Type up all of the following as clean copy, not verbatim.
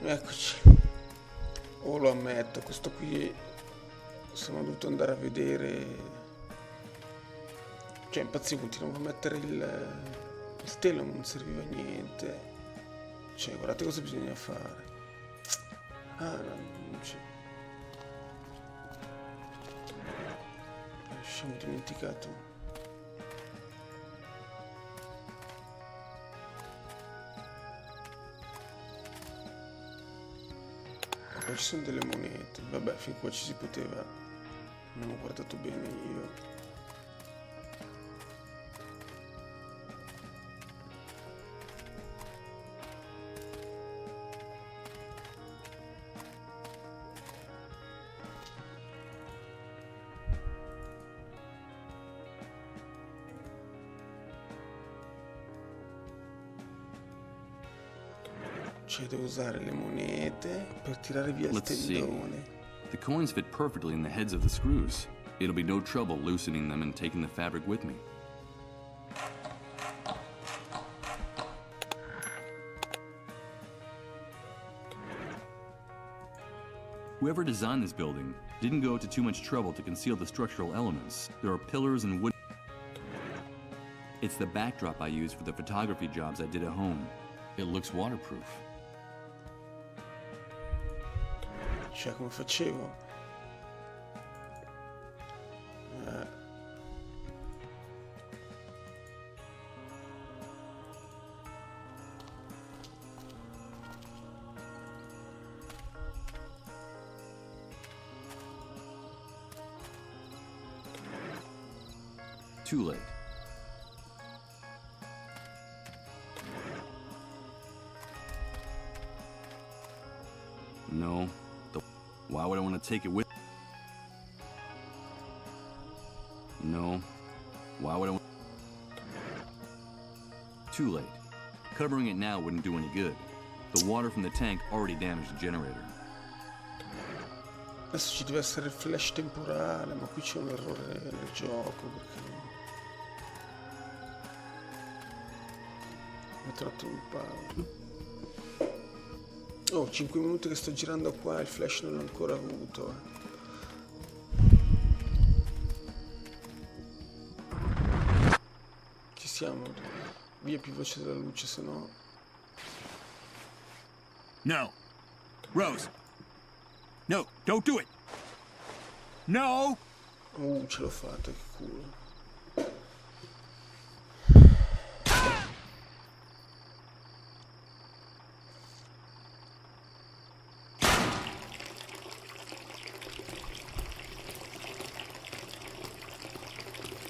Eccoci. Oh, lo ammetto, questo qui sono dovuto andare a vedere. Cioè, impazzivo, continuavo a mettere il telo, non serviva a niente. Cioè, guardate cosa bisogna fare. Ah, la luce. Lasciamo dimenticato. Qua ci sono delle monete. Vabbè, fin qua ci si poteva. Non ho guardato bene io. Cioè, devo usare le monete per tirare via il tendone. The coins fit perfectly in the heads of the screws. It'll be no trouble loosening them and taking the fabric with me. Whoever designed this building didn't go to too much trouble to conceal the structural elements. There are pillars and wood. It's the backdrop I use for the photography jobs I did at home. It looks waterproof. Cioè, come facevo? Too late. No. Why would I want to take it with? No. Why would I want? Too late. Covering it now wouldn't do any good. The water from the tank already damaged the generator. Adesso ci deve essere il flash temporale, ma qui c'è un errore nel gioco perché mi ha tratto un palo. Oh, 5 minuti che sto girando qua, il flash non l'ho ancora avuto. Ci siamo. Via più veloce della luce, se no. No. Rose. No, don't do it. No. Ce l'ho fatta, che culo.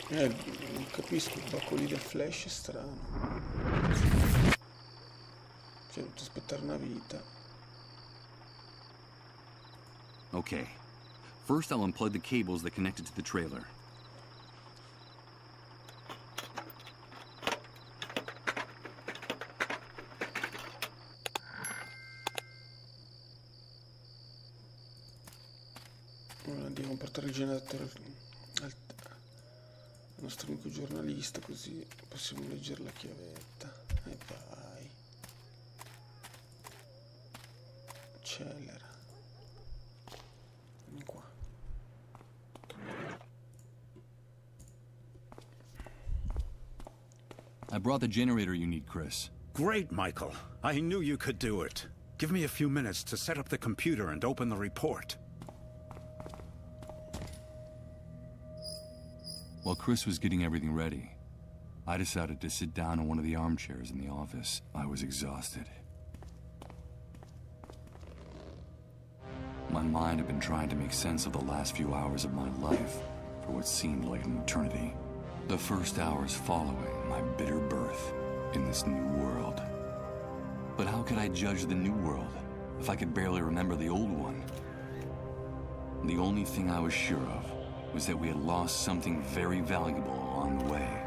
Non capisco, il blocco lì del flash è strano. Cioè, ho dovuto aspettare una vita. Okay. First I'll unplug the cables that connected to the trailer. Ora andiamo a portare il generatore al nostro amico giornalista, così possiamo leggere la chiavetta. E vai. Accelera. Vieni qua. I brought the generator you need, Chris. Great, Michael. I knew you could do it. Give me a few minutes to set up the computer and open the report. While Chris was getting everything ready, I decided to sit down in one of the armchairs in the office. I was exhausted. My mind had been trying to make sense of the last few hours of my life for what seemed like an eternity. The first hours following my bitter birth in this new world. But how could I judge the new world if I could barely remember the old one? The only thing I was sure of was that we had lost something very valuable along the way.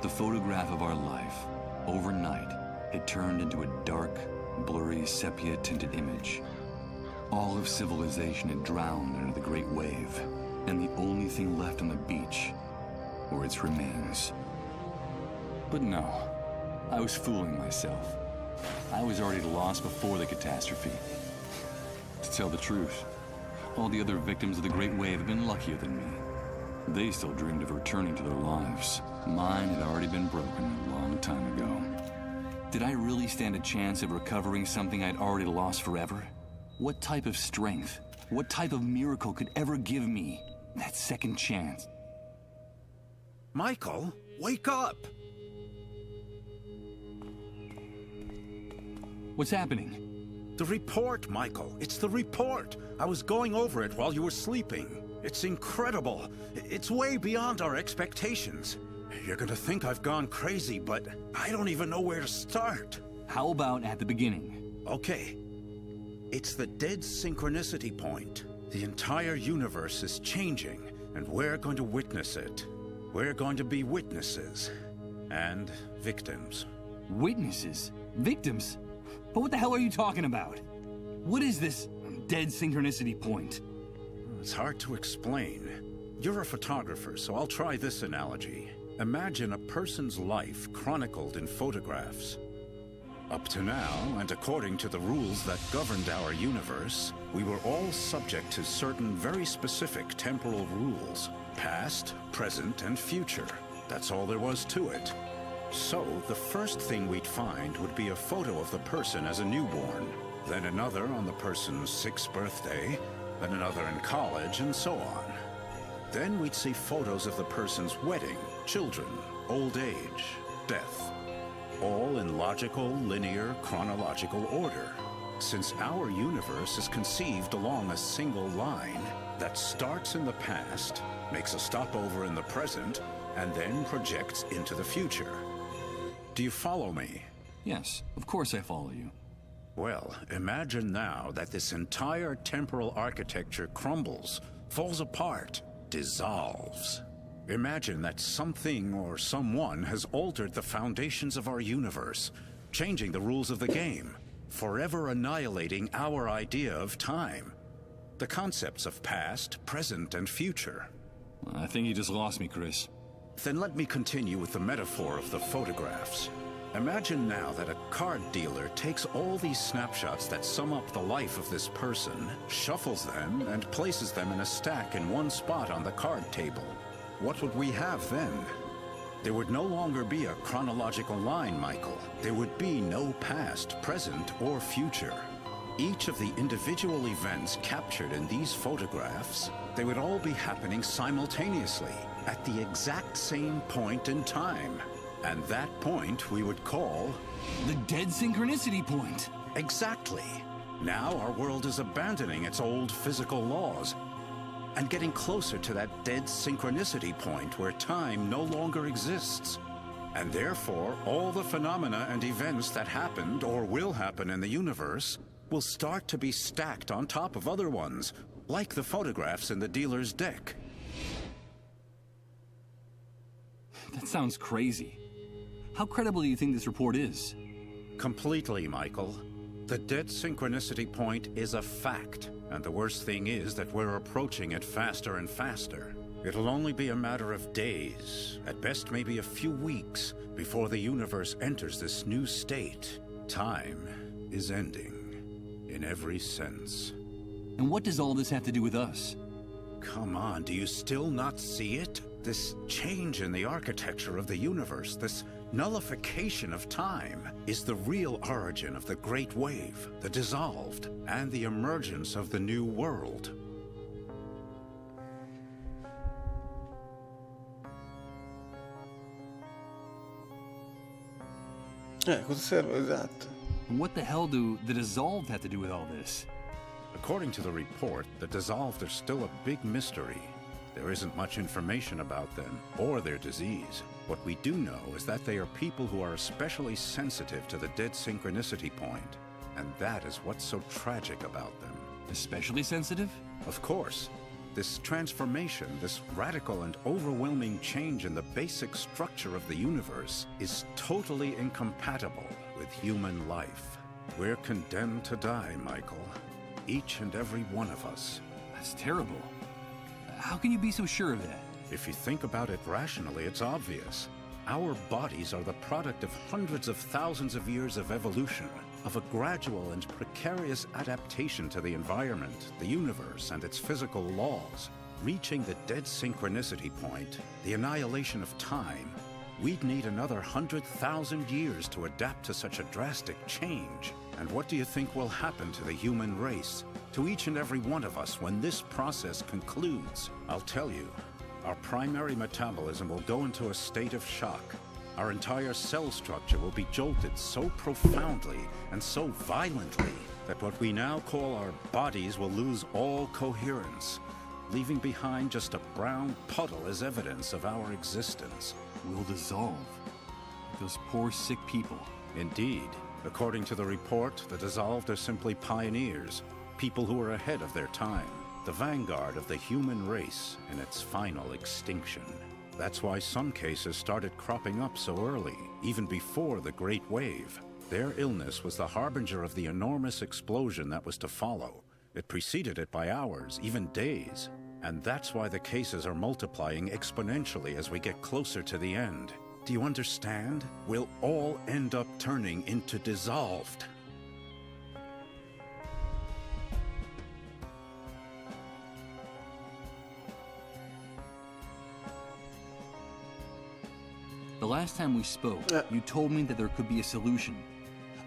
The photograph of our life, overnight, had turned into a dark, blurry, sepia-tinted image. All of civilization had drowned under the great wave, and the only thing left on the beach were its remains. But no, I was fooling myself. I was was already lost before the catastrophe. To tell the truth, all the other victims of the Great Wave have been luckier than me. They still dreamed of returning to their lives. Mine had already been broken a long time ago. Did I really stand a chance of recovering something I'd already lost forever? What type of strength, what type of miracle could ever give me that second chance? Michael, wake up! What's happening? The report, Michael. It's the report. I was going over it while you were sleeping. It's incredible. It's way beyond our expectations. You're gonna think I've gone crazy, but I don't even know where to start. How about at the beginning? Okay. It's the dead synchronicity point. The entire universe is changing, and we're going to witness it. We're going to be witnesses. And victims. Witnesses? Victims? But what the hell are you talking about? What is this dead synchronicity point? It's hard to explain. You're a photographer, so I'll try this analogy. Imagine a person's life chronicled in photographs. Up to now, and according to the rules that governed our universe, we were all subject to certain very specific temporal rules. Past, present, and future. That's all there was to it. So, the first thing we'd find would be a photo of the person as a newborn, then another on the person's 6th birthday, then another in college, and so on. Then we'd see photos of the person's wedding, children, old age, death. All in logical, linear, chronological order. Since our universe is conceived along a single line that starts in the past, makes a stopover in the present, and then projects into the future. Do you follow me? Yes, of course I follow you. Well, imagine now that this entire temporal architecture crumbles, falls apart, dissolves. Imagine that something or someone has altered the foundations of our universe, changing the rules of the game, forever annihilating our idea of time, the concepts of past, present, and future. I think you just lost me, Chris. Then let me continue with the metaphor of the photographs. Imagine now that a card dealer takes all these snapshots that sum up the life of this person, shuffles them, and places them in a stack in one spot on the card table. What would we have then? There would no longer be a chronological line, Michael. There would be no past, present, or future. Each of the individual events captured in these photographs, they would all be happening simultaneously, at the exact same point in time. And that point we would call... the dead synchronicity point! Exactly. Now our world is abandoning its old physical laws and getting closer to that dead synchronicity point where time no longer exists. And therefore, all the phenomena and events that happened or will happen in the universe will start to be stacked on top of other ones, like the photographs in the dealer's deck. That sounds crazy. How credible do you think this report is? Completely, Michael. The dead synchronicity point is a fact, and the worst thing is that we're approaching it faster and faster. It'll only be a matter of days, at best maybe a few weeks, before the universe enters this new state. Time is ending, in every sense. And what does all this have to do with us? Come on, do you still not see it? This change in the architecture of the universe, this nullification of time, is the real origin of the Great Wave, the dissolved, and the emergence of the new world. Cosa serve? Esatto. And what the hell do the dissolved have to do with all this? According to the report, the dissolved are still a big mystery. There isn't much information about them, or their disease. What we do know is that they are people who are especially sensitive to the dead synchronicity point, and that is what's so tragic about them. Especially sensitive? Of course. This transformation, this radical and overwhelming change in the basic structure of the universe, is totally incompatible with human life. We're condemned to die, Michael. Each and every one of us. That's terrible. How can you be so sure of that? If you think about it rationally, it's obvious. Our bodies are the product of hundreds of thousands of years of evolution. of a gradual and precarious adaptation to the environment, the universe, and its physical laws. Reaching the dead synchronicity point, the annihilation of time, we'd need another 100,000 years to adapt to such a drastic change. And what do you think will happen to the human race, to each and every one of us when this process concludes? I'll tell you, our primary metabolism will go into a state of shock. Our entire cell structure will be jolted so profoundly and so violently that what we now call our bodies will lose all coherence, leaving behind just a brown puddle as evidence of our existence. We'll dissolve. Those poor sick people. Indeed. According to the report, the dissolved are simply pioneers, people who are ahead of their time, the vanguard of the human race in its final extinction. That's why some cases started cropping up so early, even before the Great Wave. Their illness was the harbinger of the enormous explosion that was to follow. It preceded it by hours, even days. And that's why the cases are multiplying exponentially as we get closer to the end. Do you understand? We'll all end up turning into dissolved. The last time we spoke, you told me that there could be a solution.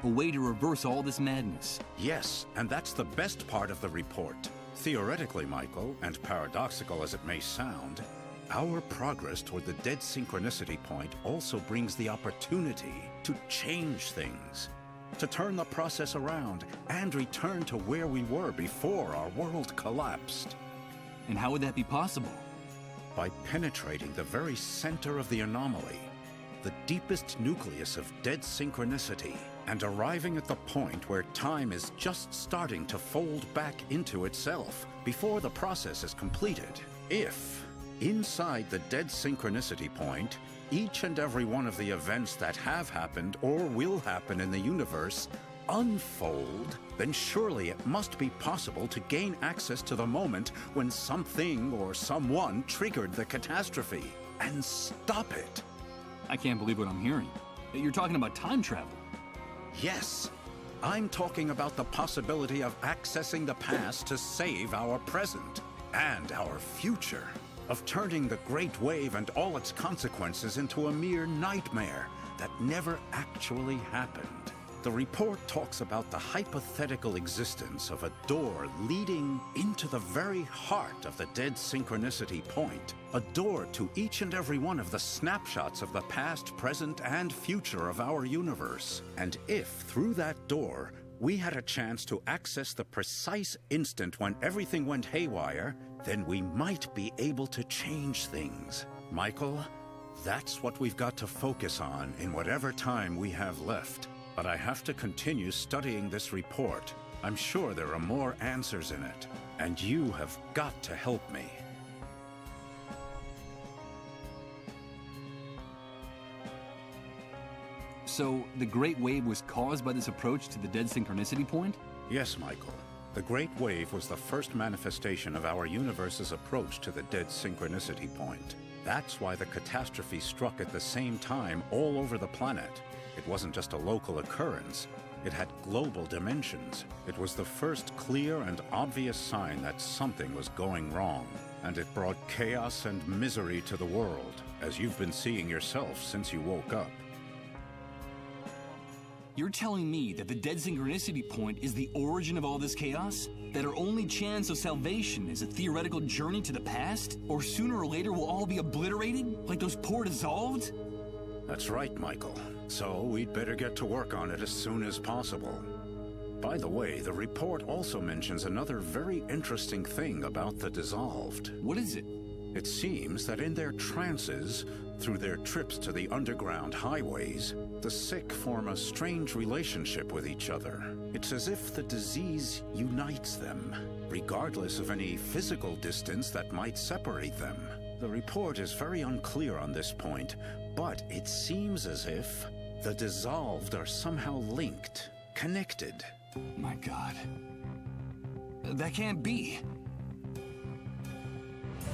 A way to reverse all this madness. Yes, and that's the best part of the report. Theoretically, Michael, and paradoxical as it may sound, our progress toward the dead synchronicity point also brings the opportunity to change things, to turn the process around and return to where we were before our world collapsed. And how would that be possible? By penetrating the very center of the anomaly, the deepest nucleus of dead synchronicity, and arriving at the point where time is just starting to fold back into itself before the process is completed. If, inside the dead synchronicity point, each and every one of the events that have happened or will happen in the universe unfold, then surely it must be possible to gain access to the moment when something or someone triggered the catastrophe and stop it. I can't believe what I'm hearing. You're talking about time travel. Yes, I'm talking about the possibility of accessing the past to save our present and our future, of turning the Great Wave and all its consequences into a mere nightmare that never actually happened. The report talks about the hypothetical existence of a door leading into the very heart of the dead synchronicity point, a door to each and every one of the snapshots of the past, present, and future of our universe. And if, through that door, we had a chance to access the precise instant when everything went haywire, then we might be able to change things. Michael, that's what we've got to focus on in whatever time we have left. But I have to continue studying this report. I'm sure there are more answers in it, and you have got to help me. So, the Great Wave was caused by this approach to the dead synchronicity point? Yes, Michael. The Great Wave was the first manifestation of our universe's approach to the dead synchronicity point. That's why the catastrophe struck at the same time all over the planet. It wasn't just a local occurrence. It had global dimensions. It was the first clear and obvious sign that something was going wrong. And it brought chaos and misery to the world, as you've been seeing yourself since you woke up. You're telling me that the dead synchronicity point is the origin of all this chaos? That our only chance of salvation is a theoretical journey to the past? Or sooner or later we'll all be obliterated? Like those poor dissolved? That's right, Michael. So we'd better get to work on it as soon as possible. By the way, the report also mentions another very interesting thing about the dissolved. What is it? It seems that in their trances, through their trips to the underground highways, the sick form a strange relationship with each other. It's as if the disease unites them, regardless of any physical distance that might separate them. The report is very unclear on this point, but it seems as if the dissolved are somehow linked, connected. My God. That can't be.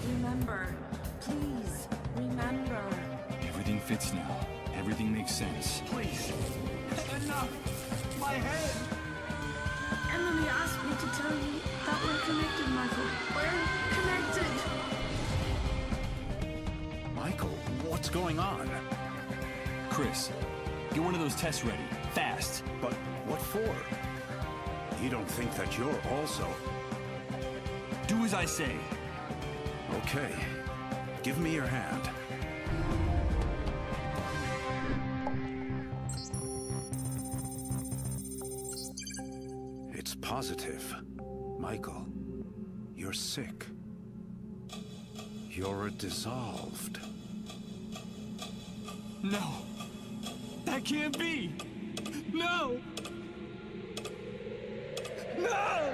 Remember, please, remember. Everything fits now. Everything makes sense. Please, enough! my head. Emily asked me to tell you that we're connected, Michael. We're connected. Michael, what's going on? Chris, get one of those tests ready. Fast. But what for? You don't think that you're also... Do as I say. Okay. Give me your hand. It's positive. Michael, you're sick. You're dissolved. No. That can't be. No. No!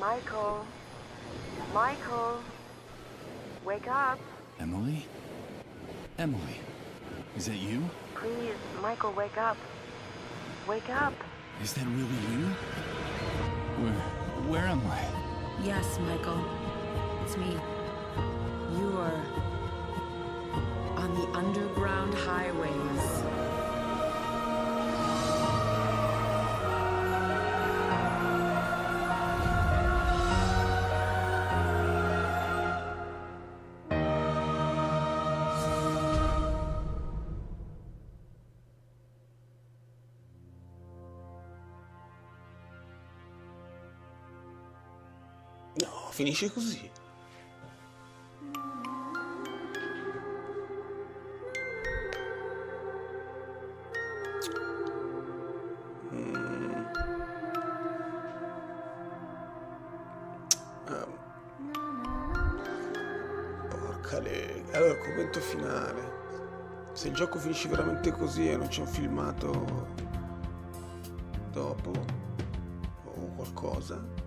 Michael. Michael. Wake up. Emily? Emily, is that you? Please, Michael, wake up. Wake up. Is that really you? Where am I? Yes, Michael. It's me. You are on the underground highways. No, finisce così. Porca lega. Allora, commento finale. Se il gioco finisce veramente così e non c'è un filmato dopo o qualcosa,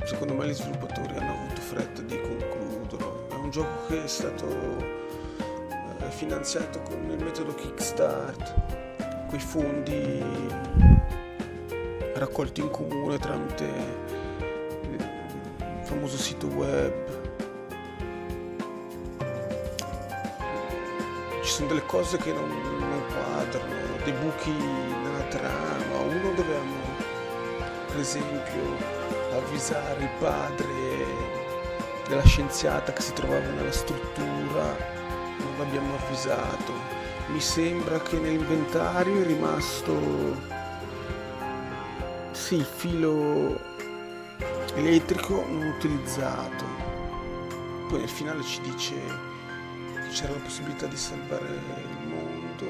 secondo me gli sviluppatori hanno avuto fretta di concluderlo. È un gioco che è stato finanziato con il metodo Kickstart, quei fondi raccolti in comune tramite il famoso sito web. Ci sono delle cose che non quadrano, dei buchi nella trama. Uno dovevamo, per esempio, avvisare il padre della scienziata che si trovava nella struttura, non l'abbiamo avvisato. Mi sembra che nell'inventario è rimasto il filo elettrico non utilizzato. Poi nel finale ci dice che c'era la possibilità di salvare il mondo.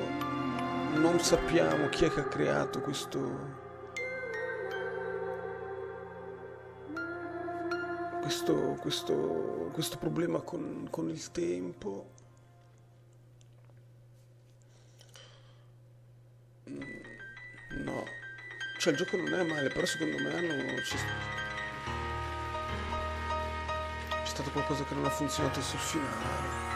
Non sappiamo chi è che ha creato questo problema con il tempo. No, cioè il gioco non è male, però secondo me c'è stato qualcosa che non ha funzionato sul finale.